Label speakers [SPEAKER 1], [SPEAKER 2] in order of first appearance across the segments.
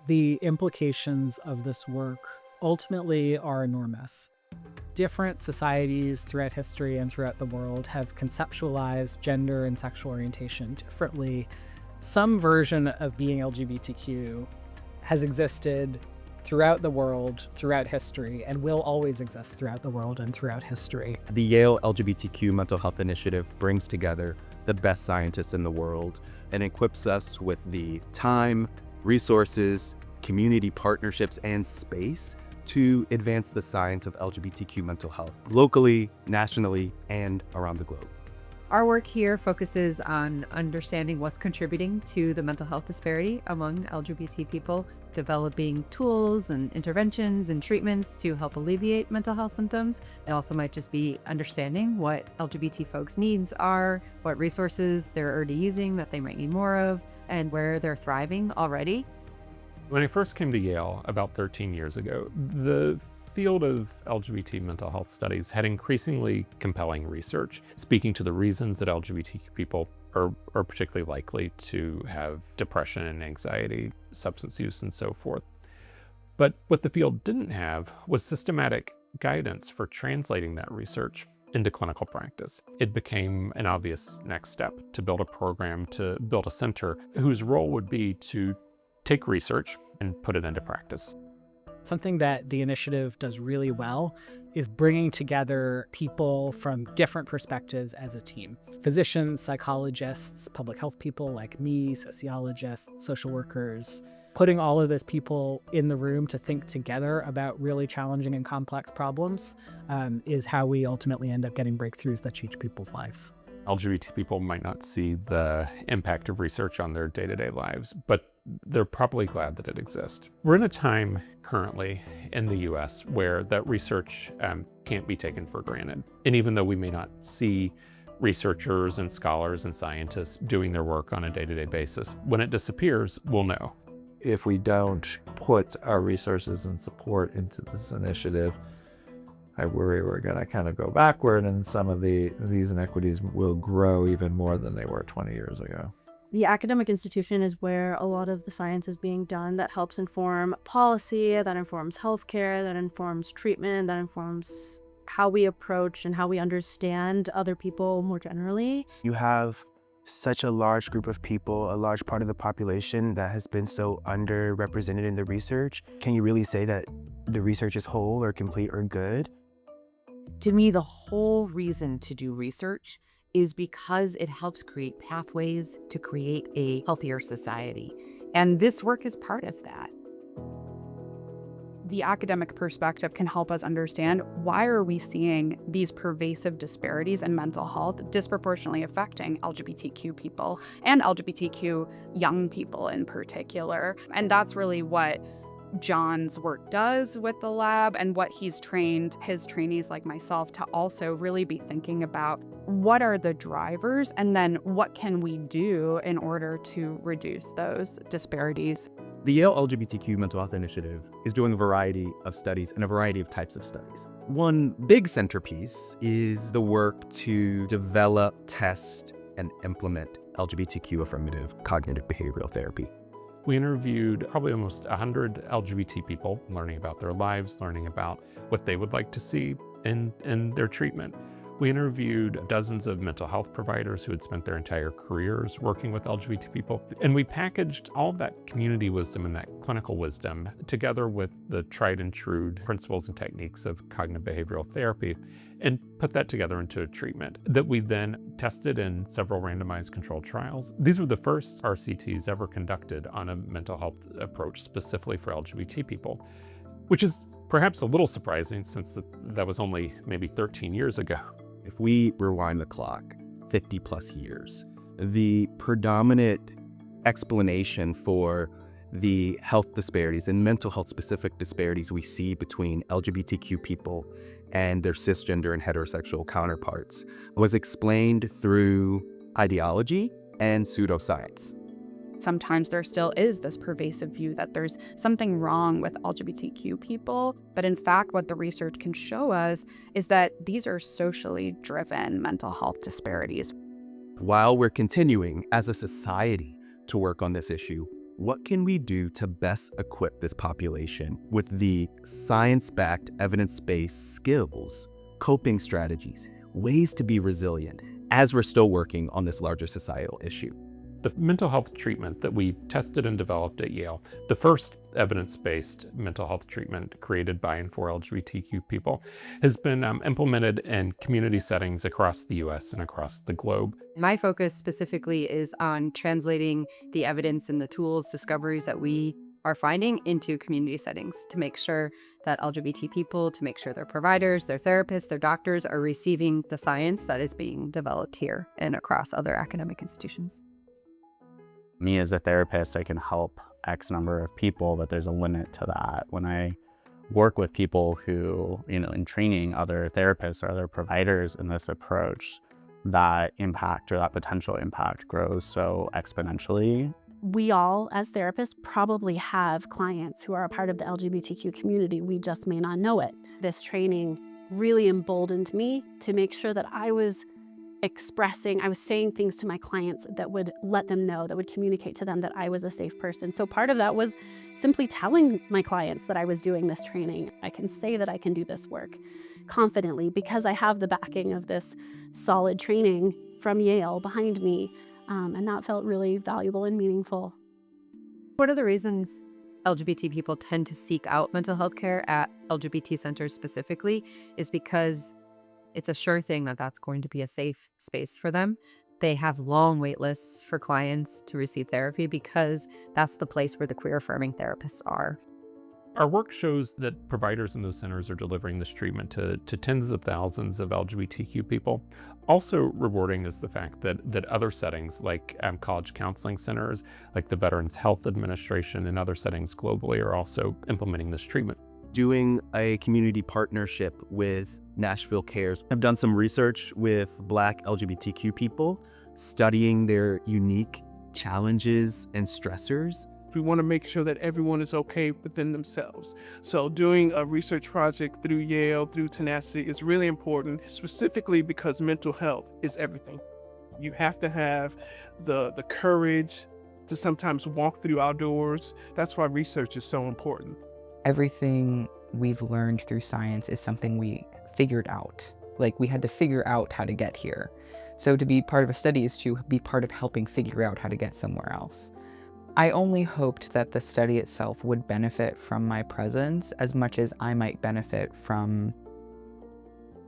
[SPEAKER 1] The implications of this work ultimately are enormous. Different societies throughout history and throughout the world have conceptualized gender and sexual orientation differently. Some version of being LGBTQ has existed throughout the world, throughout history, and will always exist throughout the world and throughout history.
[SPEAKER 2] The Yale LGBTQ Mental Health Initiative brings together the best scientists in the world and equips us with the time, resources, community partnerships, and space to advance the science of LGBTQ mental health locally, nationally, and around the globe.
[SPEAKER 3] Our work here focuses on understanding what's contributing to the mental health disparity among LGBT people, developing tools and interventions and treatments to help alleviate mental health symptoms. It also might just be understanding what LGBT folks' needs are, what resources they're already using that they might need more of, and where they're thriving already.
[SPEAKER 4] When I first came to Yale about 13 years ago, the field of LGBT mental health studies had increasingly compelling research, speaking to the reasons that LGBTQ people are particularly likely to have depression and anxiety, substance use, and so forth. But what the field didn't have was systematic guidance for translating that research into clinical practice. It became an obvious next step to build a program, to build a center whose role would be to take research and put it into practice.
[SPEAKER 1] Something that the initiative does really well is bringing together people from different perspectives as a team. Physicians, psychologists, public health people like me, sociologists, social workers, putting all of those people in the room to think together about really challenging and complex problems is how we ultimately end up getting breakthroughs that change people's lives.
[SPEAKER 4] LGBT people might not see the impact of research on their day-to-day lives, but they're probably glad that it exists. We're in a time currently in the US where that research can't be taken for granted. And even though we may not see researchers and scholars and scientists doing their work on a day-to-day basis, when it disappears, we'll know.
[SPEAKER 5] If we don't put our resources and support into this initiative, I worry we're going to kind of go backward, and some of these inequities will grow even more than they were 20 years ago.
[SPEAKER 6] The academic institution is where a lot of the science is being done that helps inform policy, that informs healthcare, that informs treatment, that informs how we approach and how we understand other people more generally.
[SPEAKER 7] You have such a large group of people, a large part of the population that has been so underrepresented in the research. Can you really say that the research is whole or complete or good?
[SPEAKER 3] To me, the whole reason to do research is because it helps create pathways to create a healthier society. And this work is part of that.
[SPEAKER 8] The academic perspective can help us understand why are we seeing these pervasive disparities in mental health disproportionately affecting LGBTQ people and LGBTQ young people in particular. And that's really what John's work does with the lab and what he's trained his trainees like myself to also really be thinking about what are the drivers and then what can we do in order to reduce those disparities.
[SPEAKER 2] The Yale LGBTQ Mental Health Initiative is doing a variety of studies and a variety of types of studies. One big centerpiece is the work to develop, test, and implement LGBTQ affirmative cognitive behavioral therapy.
[SPEAKER 4] We interviewed probably almost 100 LGBT people, learning about their lives, learning about what they would like to see in their treatment. We interviewed dozens of mental health providers who had spent their entire careers working with LGBT people. And we packaged all of that community wisdom and that clinical wisdom together with the tried and true principles and techniques of cognitive behavioral therapy and put that together into a treatment that we then tested in several randomized controlled trials. These were the first RCTs ever conducted on a mental health approach specifically for LGBT people, which is perhaps a little surprising since that was only maybe 13 years ago.
[SPEAKER 2] If we rewind the clock 50 plus years, the predominant explanation for the health disparities and mental health specific disparities we see between LGBTQ people and their cisgender and heterosexual counterparts was explained through ideology and pseudoscience.
[SPEAKER 8] Sometimes there still is this pervasive view that there's something wrong with LGBTQ people. But in fact, what the research can show us is that these are socially driven mental health disparities.
[SPEAKER 2] While we're continuing as a society to work on this issue, What can we do to best equip this population with the science-backed, evidence-based skills, coping strategies, ways to be resilient as we're still working on this larger societal issue?
[SPEAKER 4] The mental health treatment that we tested and developed at Yale, the first evidence-based mental health treatment created by and for LGBTQ people, has been implemented in community settings across the US and across the globe.
[SPEAKER 3] My focus specifically is on translating the evidence and the tools, discoveries that we are finding into community settings to make sure that LGBT people, to make sure their providers, their therapists, their doctors are receiving the science that is being developed here and across other academic institutions.
[SPEAKER 9] Me as a therapist, I can help X number of people, but there's a limit to that. When I work with people who, in training other therapists or other providers in this approach, that impact or that potential impact grows so exponentially.
[SPEAKER 10] We all, as therapists, probably have clients who are a part of the LGBTQ community. We just may not know it. This training really emboldened me to make sure that I was saying things to my clients that would let them know, that would communicate to them that I was a safe person. So part of that was simply telling my clients that I was doing this training. I can say that I can do this work confidently because I have the backing of this solid training from Yale behind me. And that felt really valuable and meaningful.
[SPEAKER 3] One of the reasons LGBT people tend to seek out mental health care at LGBT centers specifically is because it's a sure thing that that's going to be a safe space for them. They have long wait lists for clients to receive therapy because that's the place where the queer affirming therapists are.
[SPEAKER 4] Our work shows that providers in those centers are delivering this treatment to tens of thousands of LGBTQ people. Also rewarding is the fact that other settings like college counseling centers, like the Veterans Health Administration and other settings globally are also implementing this treatment.
[SPEAKER 2] Doing a community partnership with Nashville Cares. I've done some research with Black LGBTQ people, studying their unique challenges and stressors.
[SPEAKER 11] We want to make sure that everyone is okay within themselves. So doing a research project through Yale, through Tenacity is really important, specifically because mental health is everything. You have to have the courage to sometimes walk through outdoors. That's why research is so important.
[SPEAKER 12] Everything we've learned through science is something we figured out. Like, we had to figure out how to get here. So to be part of a study is to be part of helping figure out how to get somewhere else. I only hoped that the study itself would benefit from my presence as much as I might benefit from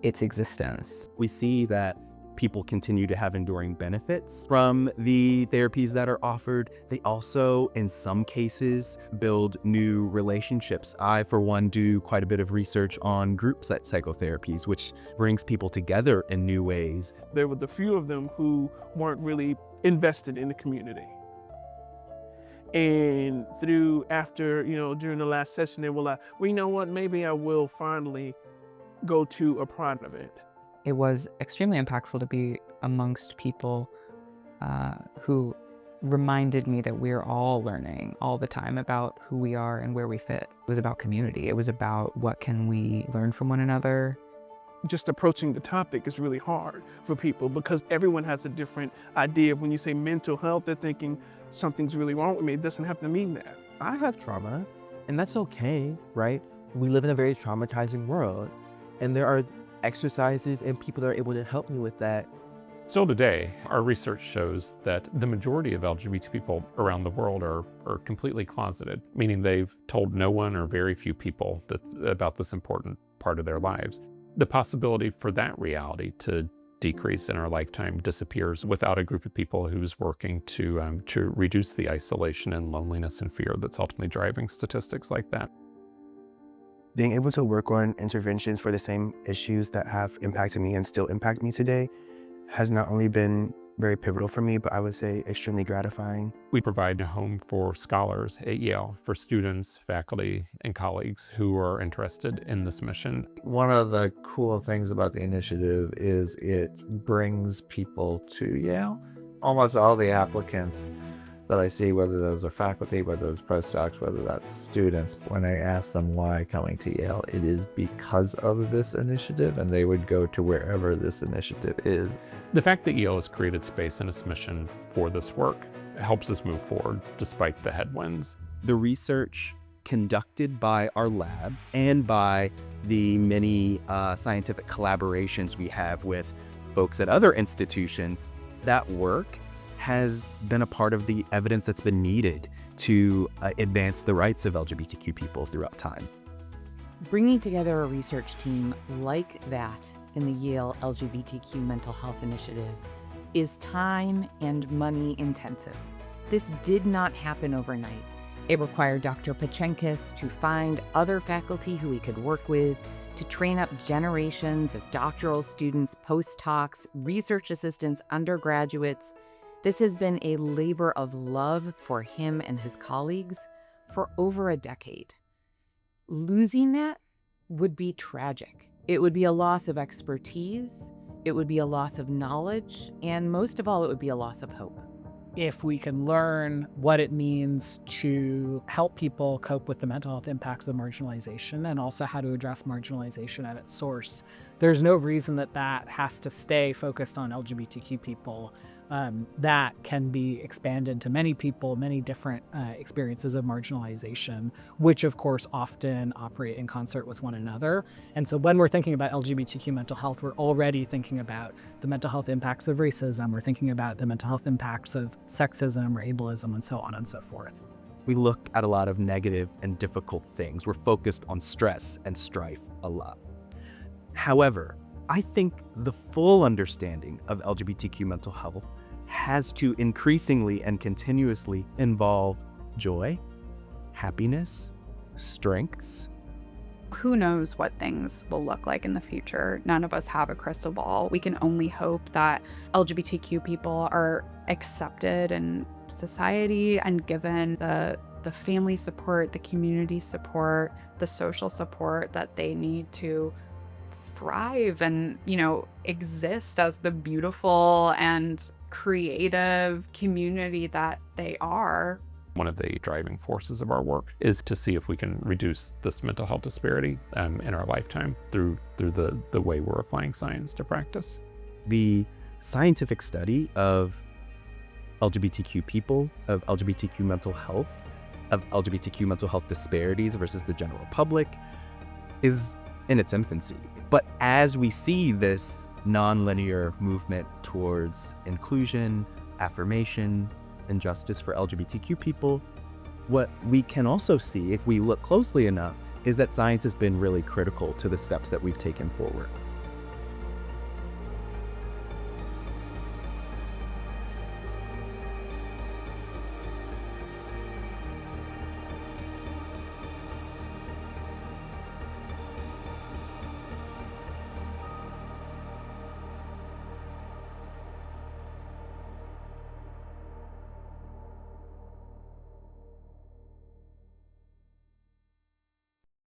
[SPEAKER 12] its existence.
[SPEAKER 2] We see that people continue to have enduring benefits from the therapies that are offered. They also, in some cases, build new relationships. I, for one, do quite a bit of research on group psychotherapies, which brings people together in new ways.
[SPEAKER 11] There were the few of them who weren't really invested in the community. And during the last session, they were like, well, you know what, maybe I will finally go to a Pride event.
[SPEAKER 12] It was extremely impactful to be amongst people who reminded me that we're all learning all the time about who we are and where we fit. It was about community. It was about what can we learn from one another.
[SPEAKER 11] Just approaching the topic is really hard for people because everyone has a different idea. When you say mental health, they're thinking something's really wrong with me. It doesn't have to mean that.
[SPEAKER 7] I have trauma, and that's okay, right? We live in a very traumatizing world, and there are exercises and people that are able to help me with that.
[SPEAKER 4] Still today, our research shows that the majority of LGBT people around the world are completely closeted, meaning they've told no one or very few people about this important part of their lives. The possibility for that reality to decrease in our lifetime disappears without a group of people who's working to reduce the isolation and loneliness and fear that's ultimately driving statistics like that.
[SPEAKER 7] Being able to work on interventions for the same issues that have impacted me and still impact me today has not only been very pivotal for me, but I would say extremely gratifying.
[SPEAKER 4] We provide a home for scholars at Yale, for students, faculty, and colleagues who are interested in this mission.
[SPEAKER 5] One of the cool things about the initiative is it brings people to Yale. Almost all the applicants that I see, whether those are faculty, whether those postdocs, whether that's students, when I ask them why coming to Yale, it is because of this initiative, and they would go to wherever this initiative is.
[SPEAKER 4] The fact that Yale has created space in its mission for this work helps us move forward despite the headwinds.
[SPEAKER 2] The research conducted by our lab and by the many scientific collaborations we have with folks at other institutions, that work has been a part of the evidence that's been needed to advance the rights of LGBTQ people throughout time.
[SPEAKER 13] Bringing together a research team like that in the Yale LGBTQ Mental Health Initiative is time and money intensive. This did not happen overnight. It required Dr. Pachenkis to find other faculty who he could work with, to train up generations of doctoral students, postdocs, research assistants, undergraduates. This has been a labor of love for him and his colleagues for over a decade. Losing that would be tragic. It would be a loss of expertise, it would be a loss of knowledge, and most of all, it would be a loss of hope.
[SPEAKER 1] If we can learn what it means to help people cope with the mental health impacts of marginalization and also how to address marginalization at its source, there's no reason that that has to stay focused on LGBTQ people. That can be expanded to many people, many different experiences of marginalization, which of course often operate in concert with one another. And so when we're thinking about LGBTQ mental health, we're already thinking about the mental health impacts of racism, we're thinking about the mental health impacts of sexism or ableism, and so on and so forth.
[SPEAKER 2] We look at a lot of negative and difficult things. We're focused on stress and strife a lot. However, I think the full understanding of LGBTQ mental health has to increasingly and continuously involve joy, happiness, strengths.
[SPEAKER 8] Who knows what things will look like in the future? None of us have a crystal ball. We can only hope that LGBTQ people are accepted in society and given the family support, the community support, the social support that they need to thrive and, exist as the beautiful and creative community that they are.
[SPEAKER 4] One of the driving forces of our work is to see if we can reduce this mental health disparity in our lifetime through the way we're applying science to practice.
[SPEAKER 2] The scientific study of LGBTQ people, of LGBTQ mental health, of LGBTQ mental health disparities versus the general public is in its infancy. But as we see this nonlinear movement towards inclusion, affirmation, and justice for LGBTQ people, what we can also see, if we look closely enough, is that science has been really critical to the steps that we've taken forward.